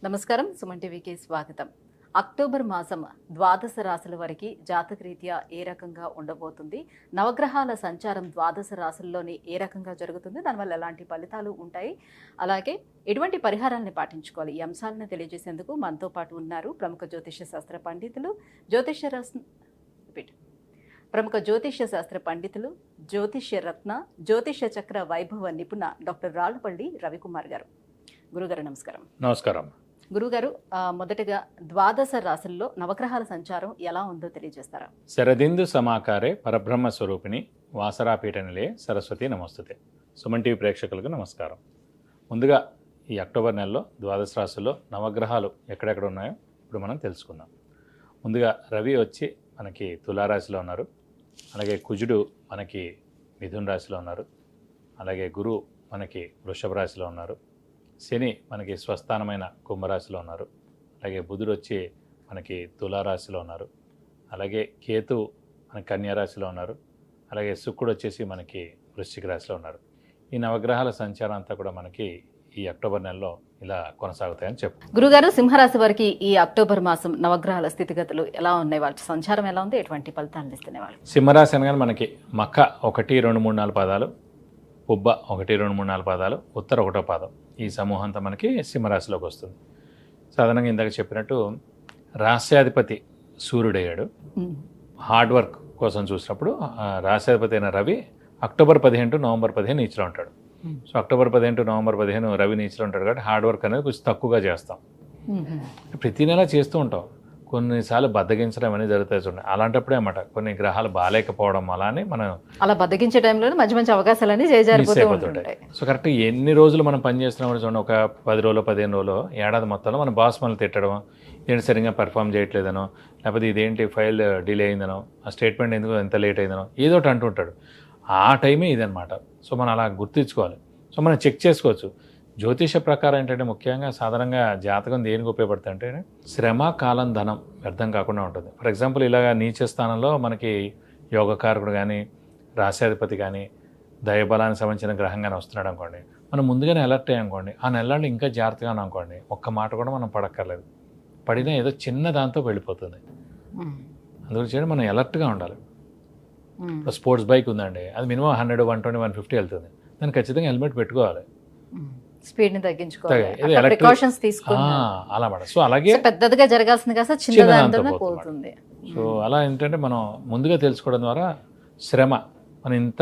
నమస్కారం. సుమన్ టీవీకి స్వాగతం. అక్టోబర్ మాసం ద్వాదశ రాశుల వరకు జాతకరీత్యా ఏ రకంగా ఉండబోతుంది, నవగ్రహాల సంచారం ద్వాదశ రాశుల్లోని ఏ రకంగా జరుగుతుంది, దానివల్ల ఎలాంటి ఫలితాలు ఉంటాయి, అలాగే ఎటువంటి పరిహారాలను పాటించుకోవాలి, ఈ అంశాలను తెలియజేసేందుకు మనతో పాటు ఉన్నారు ప్రముఖ జ్యోతిష్య శాస్త్ర పండితులు, జ్యోతిష్య రత్న, జ్యోతిష్య చక్ర వైభవ నిపుణ డాక్టర్ రాళ్లపల్లి రవికుమార్ గారు. గురుగారు నమస్కారం. నమస్కారం. గురుగారు, మొదటగా ద్వాదశ రాశుల్లో నవగ్రహాల సంచారం ఎలా ఉందో తెలియజేస్తారా? శరదిందు సమాకారే పరబ్రహ్మ స్వరూపిణి వాసరాపీఠ నిలయే సరస్వతి నమస్తుతే. సుమన్ టీవీ ప్రేక్షకులకు నమస్కారం. ముందుగా ఈ అక్టోబర్ నెలలో ద్వాదశ రాశుల్లో నవగ్రహాలు ఎక్కడెక్కడ ఉన్నాయో ఇప్పుడు మనం తెలుసుకుందాం. ముందుగా రవి వచ్చి మనకి తులారాశిలో ఉన్నారు, అలాగే కుజుడు మనకి మిథున రాశిలో ఉన్నారు, అలాగే గురువు మనకి వృషభ రాశిలో ఉన్నారు, శని మనకి స్వస్థానమైన కుంభరాశిలో ఉన్నారు, అలాగే బుధుడు వచ్చి మనకి తులారాశిలో ఉన్నారు, అలాగే కేతు మనకి కన్యారాశిలో ఉన్నారు, అలాగే శుక్రుడు వచ్చేసి మనకి వృశ్చిక రాశిలో ఉన్నారు. ఈ నవగ్రహాల సంచారం అంతా కూడా మనకి ఈ అక్టోబర్ నెలలో ఇలా కొనసాగుతాయని చెప్పు. గురుగారు, సింహరాశి వారికి ఈ అక్టోబర్ మాసం నవగ్రహాల స్థితిగతులు ఎలా ఉన్నాయి, వాళ్ళ సంచారం ఎలా ఉంది, ఎటువంటి ఫలితాలు ఇస్తున్నాయి వాళ్ళు? సింహరాశి అనగానే మనకి మఖ 1, 2, 3, 4 పాదాలు, పుబ్బ 1, 2, 3, 4 పాదాలు, ఉత్తర 1వ పాదం, ఈ సమూహం అంతా మనకి సింహరాశిలోకి వస్తుంది. సాధారణంగా ఇందాక చెప్పినట్టు రాశ్యాధిపతి సూర్యుడయ్యాడు. హార్డ్ వర్క్ కోసం చూసినప్పుడు రాశ్యాధిపతి అయిన రవి అక్టోబర్ 15 నవంబర్ 15 నీచిలో ఉంటాడు. సో అక్టోబర్ 15 నవంబర్ 15 రవి నీచిలో ఉంటాడు కాబట్టి హార్డ్ వర్క్ అనేది కొంచెం తక్కువగా చేస్తాం. ప్రతి నెల చేస్తూ ఉంటాం, కొన్నిసార్లు బద్దగించడం అనేది జరుగుతాయి. చూడండి, అలాంటప్పుడే అన్నమాట కొన్ని గ్రహాలు బాగాలేకపోవడం అలానే మనం అలా బద్దగించే టైంలో మంచి మంచి అవకాశాలన్నీ చేజారిపోతుంటాయి. సో కరెక్ట్ ఎన్ని రోజులు మనం పని చేస్తున్నామని చూడండి, ఒక 10 రోజులు 15 రోజులు ఏడాది మొత్తంలో మన బాస్ మనల్ని తిట్టడం, ఇదేంటి సరిగ్గా పెర్ఫామ్ చేయట్లేదనో, లేకపోతే ఇదేంటి ఫైల్ డిలే అయిందనో, ఆ స్టేట్మెంట్ ఎందుకు ఎంత లేట్ అయిందనో ఏదో ఒకటి అంటుంటాడు. ఆ టైమే ఇదనమాట. సో మనం అలా గుర్తించుకోవాలి. సో మనం చెక్ చేసుకోవచ్చు. జ్యోతిష ప్రకారం ఏంటంటే ముఖ్యంగా సాధారణంగా జాతకం దేనికి ఉపయోగపడుతుంది అంటే శ్రమ, కాలం, ధనం వ్యర్థం కాకుండా ఉంటుంది. ఫర్ ఎగ్జాంపుల్ ఇలాగ నీచ స్థానంలో మనకి యోగకారకుడు కానీ రాశ్యాధిపతి కానీ దైవబలానికి సంబంధించిన గ్రహం కానీ వస్తున్నాడు అనుకోండి, మనం ముందుగానే అలర్ట్ అయ్యాం అనుకోండి, ఆ నెలలో ఇంకా జాగ్రత్తగా అనుకోండి, ఒక్క మాట కూడా మనం పడక్కర్లేదు. పడినా ఏదో చిన్న దాంతో వెళ్ళిపోతుంది. అందుగురించి మనం అలర్ట్గా ఉండాలి. స్పోర్ట్స్ బైక్ ఉందండి, అది మినిమం 100, 120, 150 వెళ్తుంది, దాన్ని ఖచ్చితంగా హెల్మెట్ పెట్టుకోవాలి. స్పీడ్ ని తగ్గించుకోవాలి, ప్రికాషన్స్ తీసుకోవాలి అలా మాట. సో అలాగే పెద్దదిగా జరగాల్సింది కాస్త చిన్నదాంతోనే పోతుంది. సో అలా ఏంటంటే మనం ముందుగా తెలుసుకోవడం ద్వారా శ్రమ, మనం ఇంత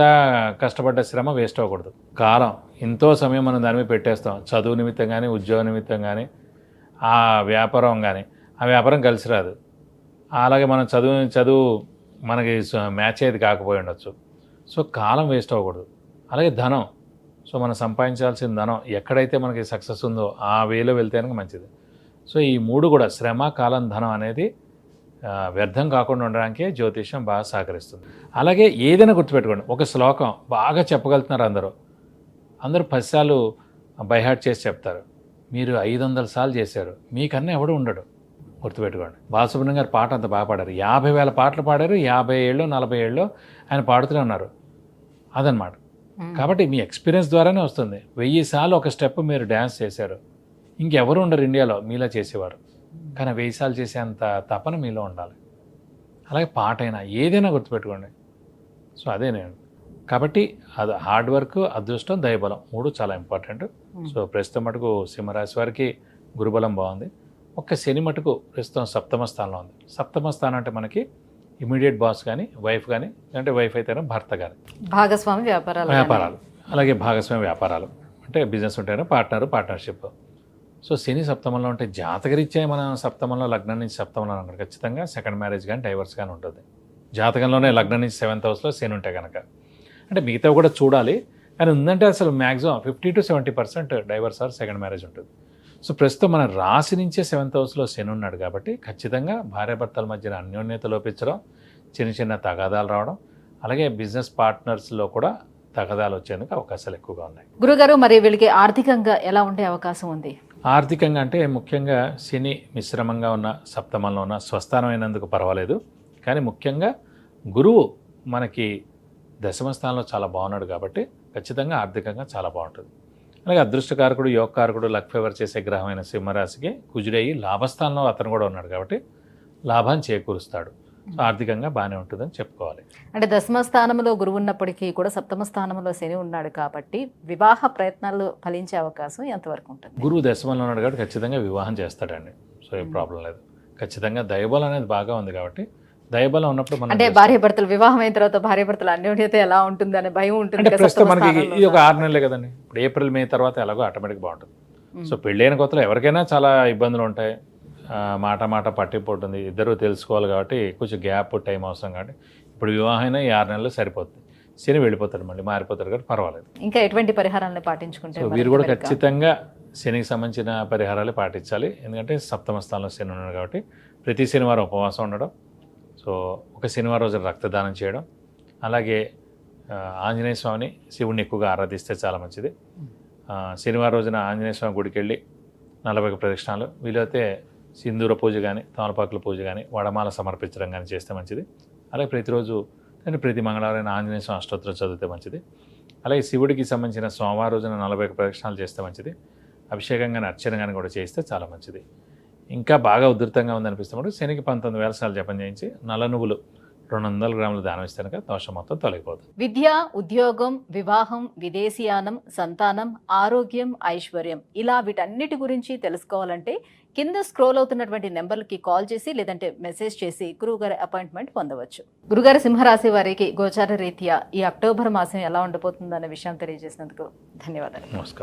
కష్టపడ్డ శ్రమ వేస్ట్ అవ్వకూడదు. కాలం ఎంతో సమయం మనం దాని మీద పెట్టేస్తాం, చదువు నిమిత్తం కానీ ఉద్యోగ నిమిత్తం కానీ ఆ వ్యాపారం కానీ, ఆ వ్యాపారం కలిసి రాదు. అలాగే మనం చదువు మనకి మ్యాచ్ అయ్యేది కాకపోయి ఉండొచ్చు. సో కాలం వేస్ట్ అవ్వకూడదు. అలాగే ధనం, సో మనం సంపాదించాల్సిన ధనం ఎక్కడైతే మనకి సక్సెస్ ఉందో ఆ వేలో వెళ్తే కనుక మంచిది. సో ఈ మూడు కూడా శ్రమ, కాలం, ధనం అనేది వ్యర్థం కాకుండా ఉండడానికే జ్యోతిష్యం బాగా సహకరిస్తుంది. అలాగే ఏదైనా గుర్తుపెట్టుకోండి, ఒక శ్లోకం బాగా చెప్పగలుగుతున్నారు అందరూ 10 సార్లు బైహార్ట్ చేసి చెప్తారు, మీరు 500 సార్లు చేశారు, మీకన్నా ఎవడు ఉండడు. గుర్తుపెట్టుకోండి. బాలసుబ్రహ్మణ్యం గారు పాట అంత బాగా పాడారు, 50,000 పాటలు పాడారు, 50 ఏళ్ళు 40 ఏళ్ళు ఆయన పాడుతూనే ఉన్నారు. అదనమాట. కాబట్టి మీ ఎక్స్పీరియన్స్ ద్వారానే వస్తుంది. 1000 సార్లు ఒక స్టెప్ మీరు డ్యాన్స్ చేశారు, ఇంకెవరు ఉండరు ఇండియాలో మీలా చేసేవారు, కానీ 1000 సార్లు చేసేంత తపన మీలో ఉండాలి. అలాగే పాట అయినా ఏదైనా గుర్తుపెట్టుకోండి. సో అదే నేను కాబట్టి అది హార్డ్ వర్క్, అదృష్టం, దైవబలం 3 చాలా ఇంపార్టెంట్. సో ప్రస్తుతం మటుకు సింహరాశి వారికి గురుబలం బాగుంది. ఒక్క శని మటుకు ప్రస్తుతం 7వ స్థానంలో ఉంది. 7వ స్థానం అంటే మనకి ఇమీడియట్ బాస్ కానీ వైఫ్ కానీ, అంటే వైఫ్ అయితేనే భర్త కానీ, భాగస్వామి వ్యాపారాలు, అలాగే భాగస్వామి వ్యాపారాలు అంటే బిజినెస్ ఉంటేనే పార్ట్నర్షిప్. సో శని సప్తమంలో ఉంటే జాతకరీత్యా మన సప్తమంలో లగ్నం నుంచి సప్తమంలో అనుకుంటే ఖచ్చితంగా సెకండ్ మ్యారేజ్ కానీ డైవర్స్ కానీ ఉంటుంది. జాతకంలోనే లగ్నం నుంచి 7th హౌస్లో శని ఉంటే కనుక, అంటే మిగతా కూడా చూడాలి, కానీ ఉందంటే అసలు maximum 50 to 70% divorce or second marriage ఉంటుంది. సో ప్రస్తుతం మన రాశి నుంచే 7th హౌస్లో శని ఉన్నాడు కాబట్టి ఖచ్చితంగా భార్యాభర్తల మధ్యన అన్యోన్యత లోపించడం, చిన్న తగాదాలు రావడం, అలాగే బిజినెస్ పార్ట్నర్స్లో కూడా తగాదాలు వచ్చేందుకు అవకాశాలు ఎక్కువగా ఉన్నాయి. గురుగారు, మరి వీళ్ళకి ఆర్థికంగా ఎలా ఉండే అవకాశం ఉంది? ఆర్థికంగా అంటే ముఖ్యంగా శని మిశ్రమంగా ఉన్న సప్తమంలో ఉన్న స్వస్థానం అయినందుకు పర్వాలేదు, కానీ ముఖ్యంగా గురువు మనకి 10వ స్థానంలో చాలా బాగున్నాడు కాబట్టి ఖచ్చితంగా ఆర్థికంగా చాలా బాగుంటుంది. అలాగే అదృష్టకారకుడు, యోగకారకుడు, లక్ ఫేవర్ చేసే గ్రహమైన సింహరాశికి కుజుడయ్యి లాభస్థానంలో అతను కూడా ఉన్నాడు కాబట్టి లాభాన్ని చేకూరుస్తాడు. సో ఆర్థికంగా బాగానే ఉంటుందని చెప్పుకోవాలి. అంటే దశమ స్థానంలో గురువు ఉన్నప్పటికీ కూడా సప్తమ స్థానంలో శని ఉన్నాడు కాబట్టి వివాహ ప్రయత్నాలు ఫలించే అవకాశం ఎంతవరకు ఉంటుంది? గురువు దశమంలో ఉన్నాడు కాబట్టి ఖచ్చితంగా వివాహం చేస్తాడండి. సో ఏం ప్రాబ్లం లేదు. ఖచ్చితంగా దైవబలం అనేది బాగా ఉంది కాబట్టి దైవబలం ఉన్నప్పుడు మనం అంటే భార్యాభర్తలు వివాహం అయిన తర్వాత భార్యాభర్తలు అన్యోన్యత ఎలా ఉంటుంది అనే భయం ఉంటుంది అంటే కదా ప్రస్తుతం సప్తమ మనకి స్థానంలో ఇది ఒక 6 నెలలే కదండి. ఇప్పుడు ఏప్రిల్ మే తర్వాత ఎలాగో ఆటోమేటిక్ బాగుంటుంది. సో పెళ్ళైన కొత్తలో ఎవరికైనా చాలా ఇబ్బందులు ఉంటాయి. మాట పట్టింపు ఉంటుంది. ఇద్దరు తెలుసుకోవాలి కాబట్టి కొంచెం గ్యాప్ టైం అవసరం కాబట్టి ఇప్పుడు వివాహం అయినా ఈ 6 నెలలు సరిపోతుంది. శని వెళ్ళిపోతాడు, మళ్ళీ మారిపోతాడు కాబట్టి పర్వాలేదు. ఇంకా ఎటువంటి పరిహారాలను పాటించుకుంటే సో వీరు కూడా ఖచ్చితంగా శనికి సంబంధించిన పరిహారాలు పాటించాలి. ఎందుకంటే సప్తమ స్థానంలో శని ఉన్నాడు కాబట్టి ప్రతి శనివారం ఉపవాసం ఉండడం, సో ఒక శనివారం రోజు రక్తదానం చేయడం, అలాగే ఆంజనేయ స్వామిని, శివుడిని ఎక్కువగా ఆరాధిస్తే చాలా మంచిది. శనివారం రోజున ఆంజనేయ స్వామి గుడికి వెళ్ళి 40 ప్రదక్షిణాలు, వీలైతే సింధూర పూజ కానీ, తమలపాకుల పూజ కానీ, వడమాల సమర్పించడం కానీ చేస్తే మంచిది. అలాగే ప్రతిరోజు అంటే ప్రతి మంగళవారం ఆంజనేయ స్వామి అష్టోత్తరం చదివితే మంచిది. అలాగే శివుడికి సంబంధించిన సోమవారం రోజున 40 ప్రదక్షిణాలు చేస్తే మంచిది. అభిషేకం కానీ అర్చన కానీ కూడా చేస్తే చాలా మంచిది. ఇంకా బాగా ఉధృతంగా ఉందనిపిస్తున్నప్పుడు శనికి 19,000 సార్లు జపం చేయించి నల్ల నువ్వులు 200 గ్రాములు దానం ఇస్తే కనుక దోషం మొత్తం తొలగిపోతుంది. విద్య, ఉద్యోగం, వివాహం, విదేశీయానం, సంతానం, ఆరోగ్యం, ఐశ్వర్యం ఇలా వీటన్నిటి గురించి తెలుసుకోవాలంటే కింద స్క్రోల్ అవుతున్నటువంటి నెంబర్లకి కాల్ చేసి లేదంటే మెసేజ్ చేసి గురువుగారి అపాయింట్మెంట్ పొందవచ్చు. గురుగారు, సింహరాశి వారికి గోచార రీత్యా ఈ అక్టోబర్ మాసం ఎలా ఉండబోతుందనే విషయం తెలియజేసినందుకు ధన్యవాదాలు. నమస్కారం.